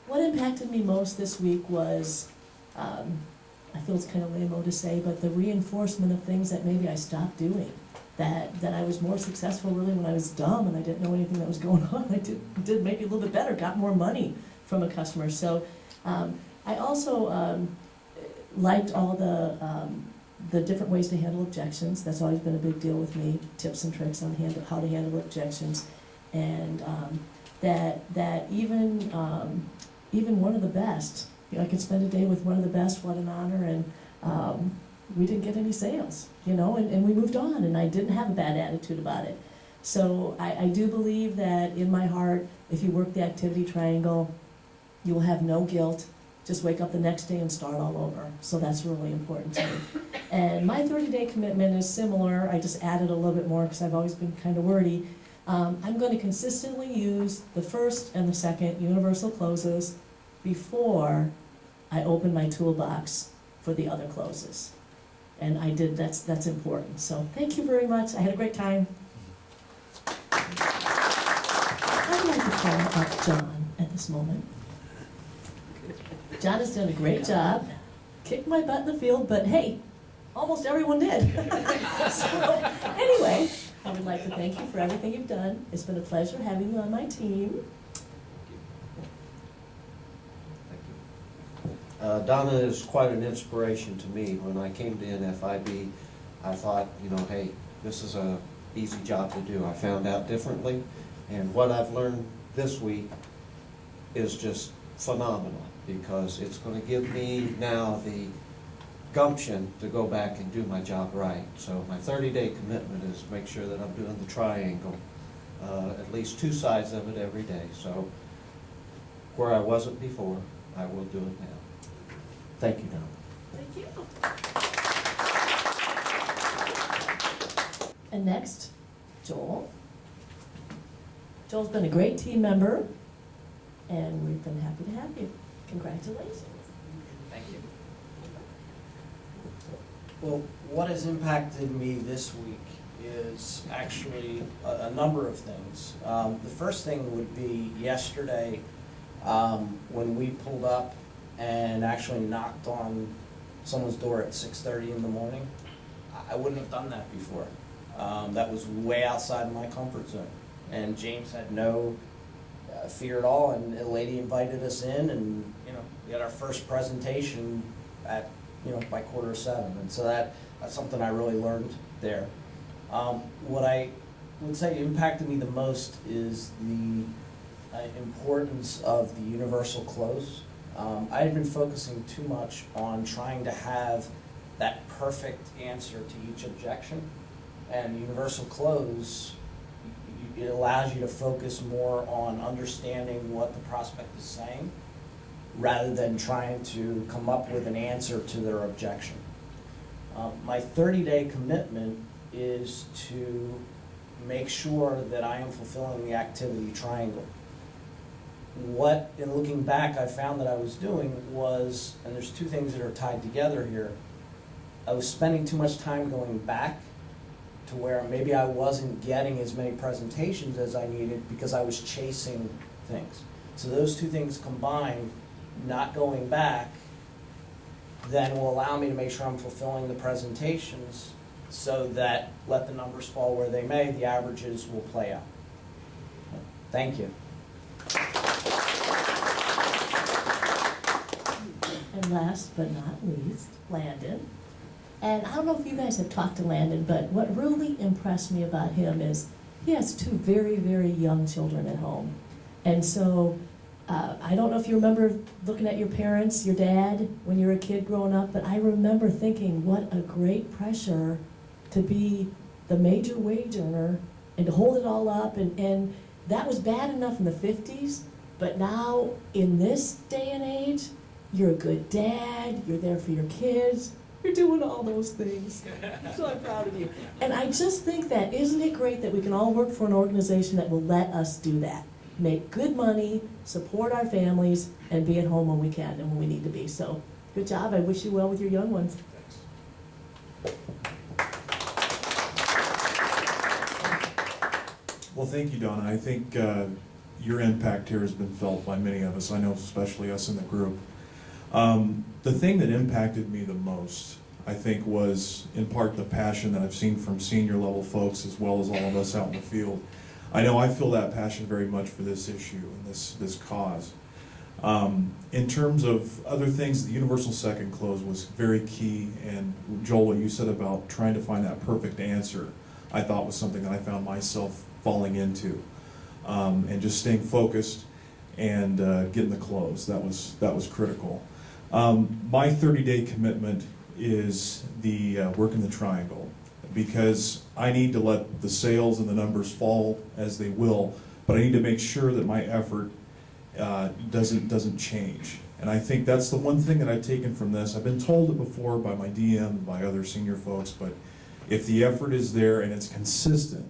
What impacted me most this week was, I feel it's kind of lame-o to say, but the reinforcement of things that maybe I stopped doing. That I was more successful really when I was dumb and I didn't know anything that was going on. I did maybe a little bit better, got more money from a customer. So I also liked all the different ways to handle objections. That's always been a big deal with me, tips and tricks on how to handle objections. And that even one of the best, you know, I could spend a day with one of the best, what an honor, and we didn't get any sales, you know, and we moved on, and I didn't have a bad attitude about it. So I do believe that in my heart, if you work the activity triangle, you will have no guilt. Just wake up the next day and start all over. So that's really important to me. And my 30-day commitment is similar. I just added a little bit more because I've always been kind of wordy. I'm going to consistently use the first and the second universal closes before I open my toolbox for the other closes. And I did, that's important. So thank you very much. I had a great time. I'd like to call up John at this moment. John has done a great job, kicked my butt in the field, but hey, almost everyone did. So anyway, I would like to thank you for everything you've done. It's been a pleasure having you on my team. Donna is quite an inspiration to me. When I came to NFIB, I thought, you know, hey, this is an easy job to do. I found out differently, and what I've learned this week is just phenomenal, because it's going to give me now the gumption to go back and do my job right. So my 30-day commitment is make sure that I'm doing the triangle, at least 2 sides of it every day. So where I wasn't before, I will do it now. Thank you, Donna. Thank you. And next, Joel. Joel's been a great team member, and we've been happy to have you. Congratulations. Thank you. Well, what has impacted me this week is actually a number of things. The first thing would be yesterday when we pulled up and actually knocked on someone's door at 6:30 in the morning. I wouldn't have done that before. That was way outside my comfort zone. And James had no fear at all, and a lady invited us in, and we had our first presentation at by 6:45, and so that's something I really learned there. What I would say impacted me the most is the importance of the universal close. I had been focusing too much on trying to have that perfect answer to each objection, and universal close, it allows you to focus more on understanding what the prospect is saying rather than trying to come up with an answer to their objection. My 30-day commitment is to make sure that I am fulfilling the activity triangle. What, in looking back, I found that I was doing was, and there's 2 things that are tied together here, I was spending too much time going back to where maybe I wasn't getting as many presentations as I needed because I was chasing things. So those 2 things combined, not going back, then will allow me to make sure I'm fulfilling the presentations so that, let the numbers fall where they may, the averages will play out. Thank you. And last but not least, Landon. And I don't know if you guys have talked to Landon, but what really impressed me about him is he has 2 very, very young children at home. And so I don't know if you remember looking at your parents, your dad, when you were a kid growing up, but I remember thinking what a great pressure to be the major wage earner and to hold it all up. And that was bad enough in the 50s, but now in this day and age, you're a good dad, you're there for your kids, you're doing all those things. So I'm proud of you. And I just think that, isn't it great that we can all work for an organization that will let us do that? Make good money, support our families, and be at home when we can and when we need to be. So, good job. I wish you well with your young ones. Well, thank you, Donna. I think your impact here has been felt by many of us. I know especially us in the group. The thing that impacted me the most, I think, was in part the passion that I've seen from senior level folks as well as all of us out in the field. I know I feel that passion very much for this issue and this cause. In terms of other things, the universal second close was very key, and Joel, what you said about trying to find that perfect answer, I thought was something that I found myself falling into, and just staying focused and getting the close. That was critical. My 30-day commitment is the work in the triangle, because I need to let the sales and the numbers fall as they will, but I need to make sure that my effort doesn't change. And I think that's the one thing that I've taken from this. I've been told it before by my DM and by other senior folks, but if the effort is there and it's consistent,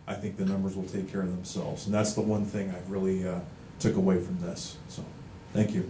I think the numbers will take care of themselves. And that's the one thing I've really took away from this. So, thank you.